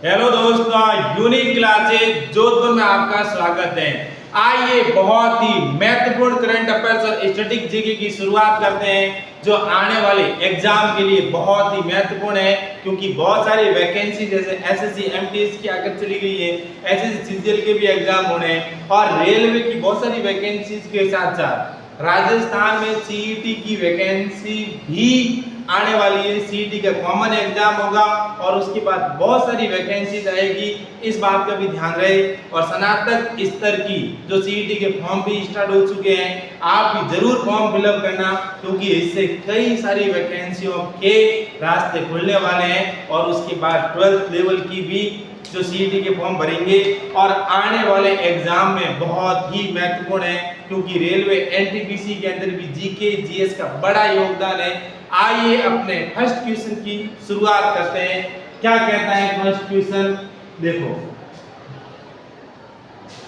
Hello दोस्तों, unique classes Jodhpur में आपका स्वागत है। आइए बहुत ही महत्वपूर्ण करंट अफेयर्स और स्टैटिक जीके की शुरुआत करते हैं, जो आने वाले एग्जाम के लिए बहुत ही महत्वपूर्ण है, क्योंकि बहुत सारी वैकेंसी जैसे एसएससी एमटीएस की आकर चली गई है, एसएससी सीजीएल के भी एग्जाम होने हैं और रेलवे की बहुत सारी वैकेंसीज के साथ साथ राजस्थान में सीईटी की वैकेंसी भी आने वाली है। सीईटी का कॉमन एग्जाम होगा और उसके बाद बहुत सारी वैकेंसीज आएगी, इस बात का भी ध्यान रहे। और स्नातक स्तर की जो सीईटी के फॉर्म भी स्टार्ट हो चुके हैं, आप भी जरूर फॉर्म फिलअप करना, क्योंकि इससे कई सारी वैकेंसियों के रास्ते खुलने वाले हैं। और उसके बाद 12th लेवल की भी जो सीईटी के फॉर्म भरेंगे और आने वाले एग्जाम में बहुत ही महत्वपूर्ण है, क्योंकि रेलवे एनटीपीसी के अंदर भी जीके जीएस का बड़ा योगदान है। आइए अपने फर्स्ट क्वेश्चन की शुरुआत करते हैं। क्या कहता है फर्स्ट क्वेश्चन? देखो,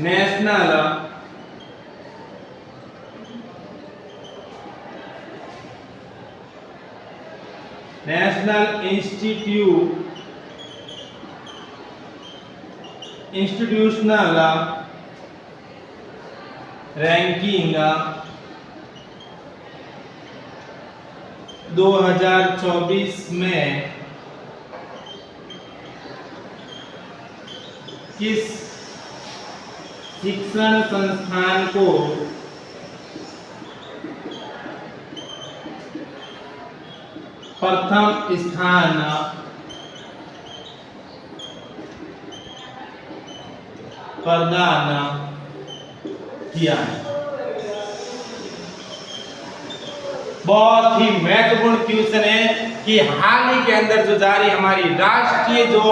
नेशनल इंस्टीट्यूशनल रैंकिंग 2024 में किस शिक्षण संस्थान को प्रथम स्थान प्रदान किया है? बहुत ही महत्वपूर्ण क्वेश्चन है कि हाल ही के अंदर जो जारी हमारी राष्ट्रीय जो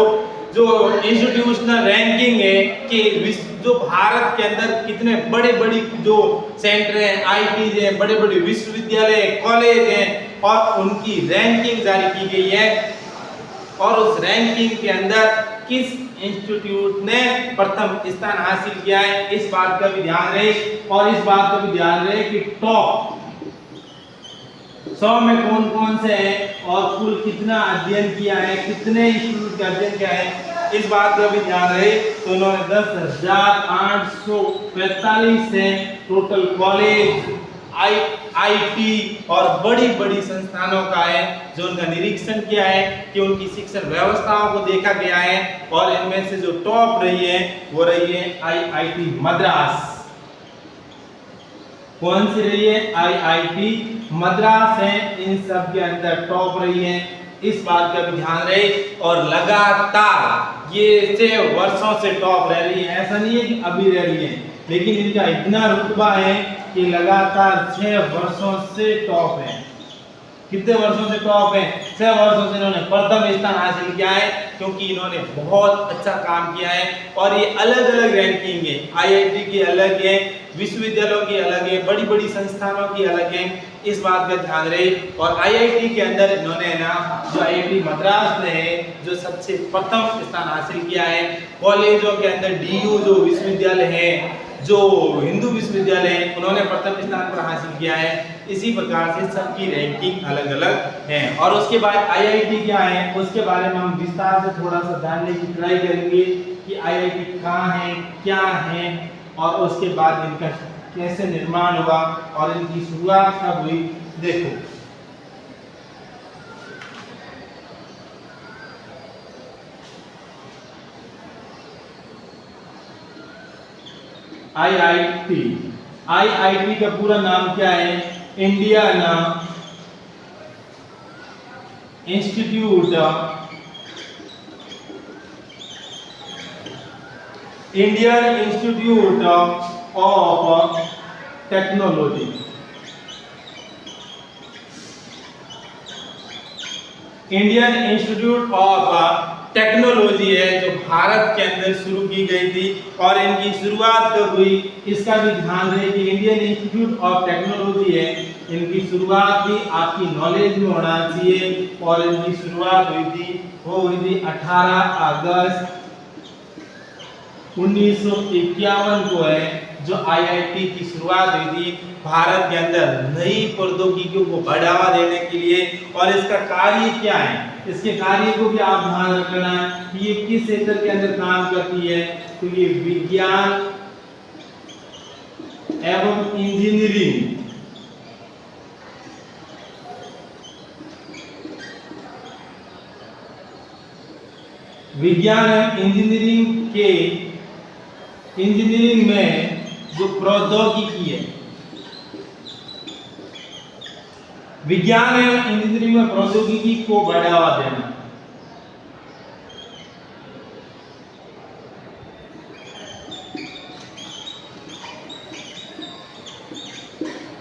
इंस्टीट्यूशनल रैंकिंग है कि जो भारत के अंदर कितने बड़े बड़ी जो सेंटर हैं, आईटीज हैं, बड़े बड़े विश्वविद्यालय, कॉलेज हैं, और उनकी रैंकिंग जारी की गई है। और उस रैंकिंग के अंदर किस इंस्टीट्यूट ने प्रथम स्थान हासिल किया है, इस बात का भी ध्यान रहे। और इस बात का भी ध्यान रहे कि टॉप 100 में कौन कौन से हैं और कुल कितना अध्ययन किया है, कितने इंस्टीट्यूट का अध्ययन किया है, इस बात का भी ध्यान रहे। तो उन्होंने 10,845 से टोटल कॉलेज, आईटी और बड़ी बड़ी संस्थानों का है जो उनका निरीक्षण किया है कि उनकी शिक्षण व्यवस्थाओं को देखा गया है। और इनमें से जो टॉप रही है वो रही है आईआईटी मद्रास। कौन सी रही है? आईआईटी मद्रास है, इन सब के अंदर टॉप रही है, इस बात का भी ध्यान रहे। और लगातार ये 6 वर्षों से टॉप रह रही है, ऐसा नहीं है कि अभी रह रही है, लेकिन इनका इतना रुतबा है कि लगातार 6 वर्षों से टॉप है। कितने वर्षों से टॉप है? 6 वर्षों से इन्होंने प्रथम स्थान हासिल किया है, क्योंकि इन्होंने बहुत अच्छा काम किया है। और ये अलग अलग रैंकिंग है, आईआईटी की अलग है, विश्वविद्यालयों की अलग है, बड़ी बड़ी संस्थानों की अलग है, इस बात का ध्यान रहे। और आईआईटी के अंदर इन्होंने ना जो आईआईटी मद्रास ने जो सबसे प्रथम स्थान हासिल किया है। कॉलेजों के अंदर डीयू जो विश्वविद्यालय है, जो हिंदू विश्वविद्यालय है, उन्होंने प्रथम स्थान पर हासिल किया है। इसी प्रकार से सबकी रैंकिंग अलग अलग है। और उसके बाद आईआईटी क्या है, उसके बारे में हम विस्तार से थोड़ा सा जानने की ट्राई करेंगे कि आईआईटी कहाँ है, क्या है, और उसके बाद इनका कैसे निर्माण हुआ और इनकी शुरुआत कब हुई। देखो, आईआईटी का पूरा नाम क्या है? Indian institute of technology. Indian institute of technology है, जो भारत के अंदर शुरू की गई थी। और इनकी शुरुआत कब हुई, इसका भी ध्यान रहे कि इंडियन इंस्टीट्यूट ऑफ टेक्नोलॉजी है, इनकी शुरुआत भी आपकी नॉलेज में होना चाहिए। और इनकी शुरुआत हुई थी 18 अगस्त 1951 को है, जो आईआईटी की शुरुआत हुई थी भारत के अंदर नई प्रौद्योगिकियों को बढ़ावा देने के लिए। और इसका कार्य क्या है, इसके कार्य को भी आप ध्यान रखना कि ये किस क्षेत्र के अंदर काम करती है। तो ये विज्ञान एवं इंजीनियरिंग, विज्ञान एवं इंजीनियरिंग में जो प्रौद्योगिकी है, विज्ञान एवं इंजीनियरिंग में प्रौद्योगिकी को बढ़ावा देना।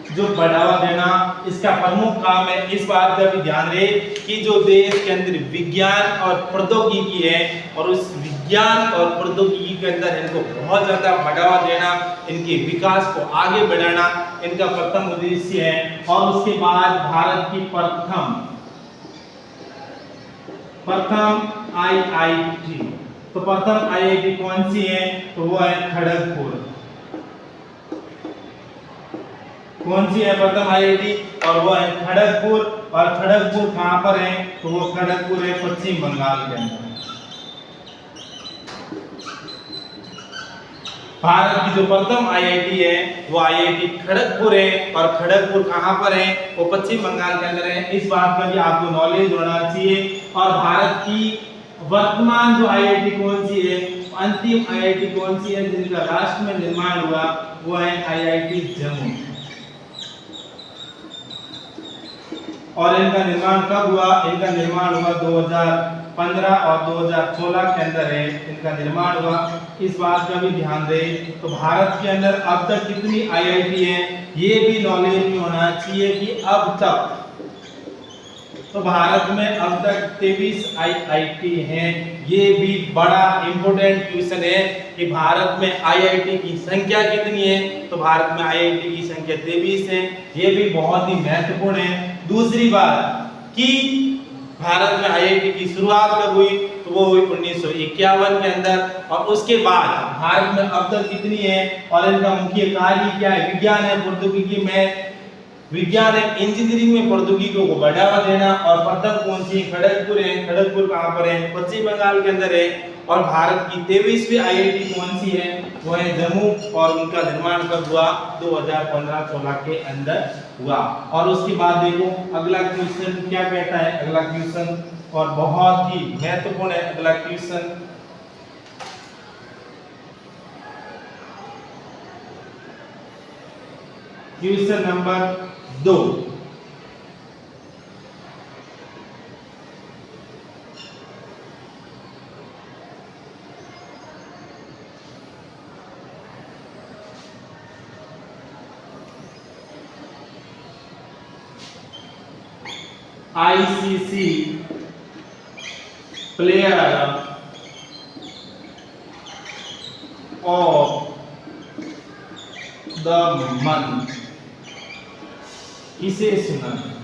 जो बढ़ावा देना, इसका प्रमुख काम है। इस बात का भी ध्यान रहे कि जो देश के अंदर विज्ञान और प्रौद्योगिकी है और उस विज्ञान और प्रौद्योगिकी के अंदर इनको बहुत ज्यादा बढ़ावा देना, इनके विकास को आगे बढ़ाना इनका प्रथम उद्देश्य है। और उसके बाद भारत की प्रथम आईआईटी, तो प्रथम आईआईटी कौन सी है, तो वो है खड़गपुर। कौन सी है प्रथम आईआईटी, और वो है खड़गपुर। और खड़गपुर कहां पर है, तो वो खड़गपुर है पश्चिम बंगाल के अंदर। भारत की जो प्रथम आईआईटी है वो आईआईटी खड़गपुर है। और खड़गपुर कहां पर है, वो पश्चिम बंगाल के अंदर है। इस बात का भी आपको नॉलेज होना चाहिए। और भारत की वर्तमान जो आईआईटी कौन सी है, अंतिम आईआईटी कौन सी है जिनका राष्ट्र में निर्माण हुआ, वो है आईआईटी जम्मू। और इनका निर्माण कब हुआ, इनका निर्माण हुआ 2015 और 2016 के अंदर है इनका निर्माण हुआ। इस बात का भी ध्यान दें। तो भारत के अंदर अब तक कितनी आईआईटी है, ये भी नॉलेज में होना चाहिए कि अब तक तो भारत में अब तक 23 आईआईटी हैं। ये भी बड़ा इंपॉर्टेंट क्वेश्चन है कि भारत में आईआईटी की संख्या कितनी है, तो भारत में आईआईटी की संख्या 23 है। ये भी बहुत ही महत्वपूर्ण है। दूसरी बात कि भारत में आईआईटी की शुरुआत कब हुई, तो वो हुई 1951 के अंदर। और उसके बाद भारत में अब तक कितनी है और इनका मुख्य कार्य क्या है, विज्ञान है प्रौद्योगिकी में, विज्ञान है इंजीनियरिंग में प्रौद्योगिकियों को बढ़ावा देना। और प्रथम कौन सी, खड़गपुर है। खड़गपुर कहां पर है, पश्चिम बंगाल के अंदर है। और भारत की 23वीं आईआईटी कौन सी है, वो है जम्मू। और उनका निर्माण कब हुआ, 2015-16 के अंदर हुआ। और उसके बाद देखो अगला क्वेश्चन क्या कहता है, अगला क्वेश्चन और बहुत ही महत्वपूर्ण है अगला question. Question number 2, ICC player of the month किसे सुना है?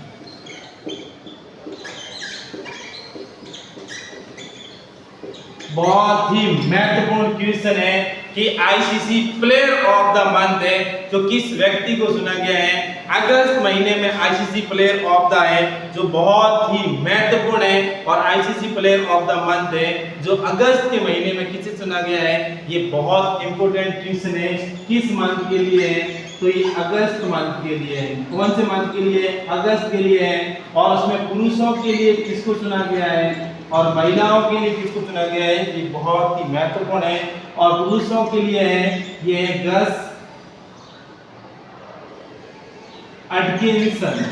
बहुत ही महत्वपूर्ण क्वेश्चन है कि ICC player of the month है जो किस व्यक्ति को चुना गया है। अगस्त महीने में आईसीसी प्लेयर ऑफ द है जो बहुत ही महत्वपूर्ण है। और ICC player of the month है जो अगस्त के महीने में किसे चुना गया है, ये बहुत इंपॉर्टेंट क्वेश्चन है। किस मंथ के लिए है, तो ये अगस्त मंथ के लिए है। कौन से मंथ के लिए, अगस्त के लिए है। और उसमें पुरुषों के लिए किसको चुना गया है और महिलाओं के लिए किसको चुना गया है, ये बहुत ही महत्वपूर्ण है। और पुरुषों के लिए है ये गस एटकिंसन,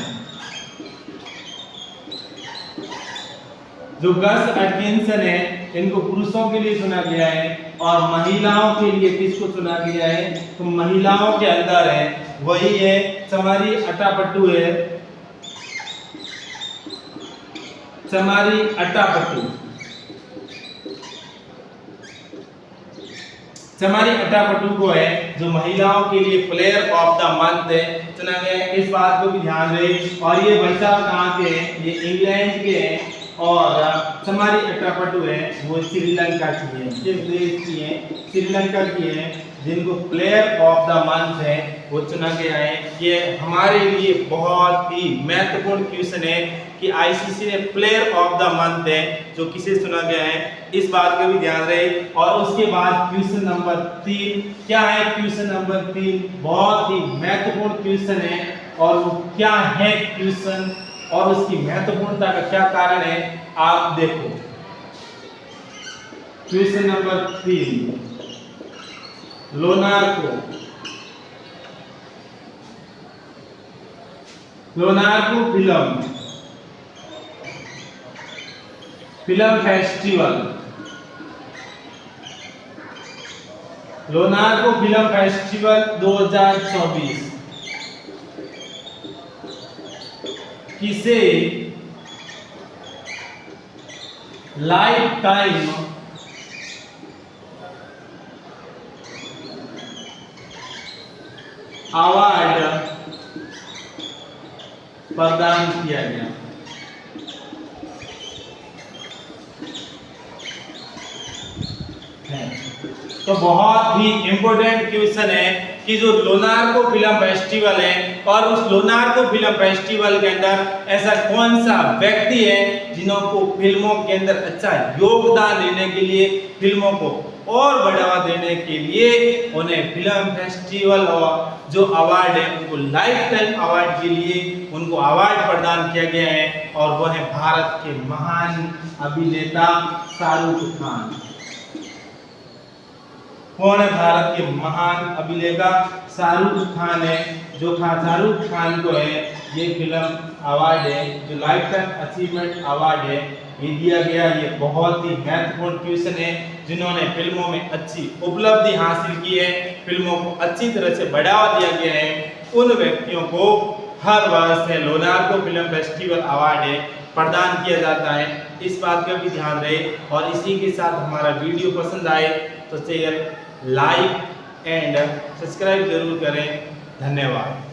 जो गस एटकिंसन है इनको पुरुषों के लिए चुना गया है। और महिलाओं के लिए किसको चुना गया है, तो महिलाओं के अंदर है वही है चमारी अट्टापट्टू है, चमारी अट्टापट्टू। चमारी अट्टापट्टू को है जो महिलाओं के लिए प्लेयर ऑफ द मंथ है चुना गया है। इस बात को भी ध्यान रहे। और ये भाई साहब कहाँ के हैं, ये इंग्लैंड के हैं। और समारी अट्टापट्टू है वो श्रीलंका की है, किस देश की है? श्रीलंका की है, जिनको प्लेयर ऑफ द मंथ है वो चुना गया है। ये हमारे लिए बहुत ही महत्वपूर्ण क्वेश्चन है कि आईसीसी ने प्लेयर ऑफ द मंथ है जो किसे चुना गया है, इस बात का भी ध्यान रहे। और उसके बाद क्वेश्चन नंबर 3 क्या है? क्वेश्चन नंबर 3 बहुत ही महत्वपूर्ण क्वेश्चन है और वो क्या है क्वेश्चन और उसकी महत्वपूर्णता का क्या कारण है, आप देखो। Question number 3, Locarno film festival, Locarno film festival 2024 किसे लाइफ टाइम अवार्ड प्रदान किया गया? तो बहुत ही इंपॉर्टेंट क्वेश्चन है कि जो लोनार्को फिल्म फेस्टिवल है और उस लोनार्को फिल्म फेस्टिवल के अंदर ऐसा कौन सा व्यक्ति है जिनको फिल्मों के अंदर अच्छा योगदान देने के लिए, फिल्मों को और बढ़ावा देने के लिए उन्हें फिल्म फेस्टिवल और जो अवार्ड है उनको लाइफ टाइम अवार्ड के लिए उनको अवार्ड प्रदान किया गया है और वह है भारत के महान अभिनेता शाहरुख खान। कौन है भारत के महान अभिनेता? शाहरुख खान है, जो शाहरुख खान को है ये फिल्म अवार्ड है जो लाइफ टाइम अचीवमेंट अवार्ड है ये दिया गया। ये बहुत ही महत्वपूर्ण क्वेश्चन है, जिन्होंने फिल्मों में अच्छी उपलब्धि हासिल की है, फिल्मों को अच्छी तरह से बढ़ावा दिया गया है, उन व्यक्तियों को हर वर्ष लोनार्को फिल्म फेस्टिवल अवार्ड है प्रदान किया जाता है। इस बात का भी ध्यान रहे और इसी के साथ हमारा वीडियो पसंद आए तो शेयर, लाइक एंड सब्सक्राइब जरूर करें। धन्यवाद।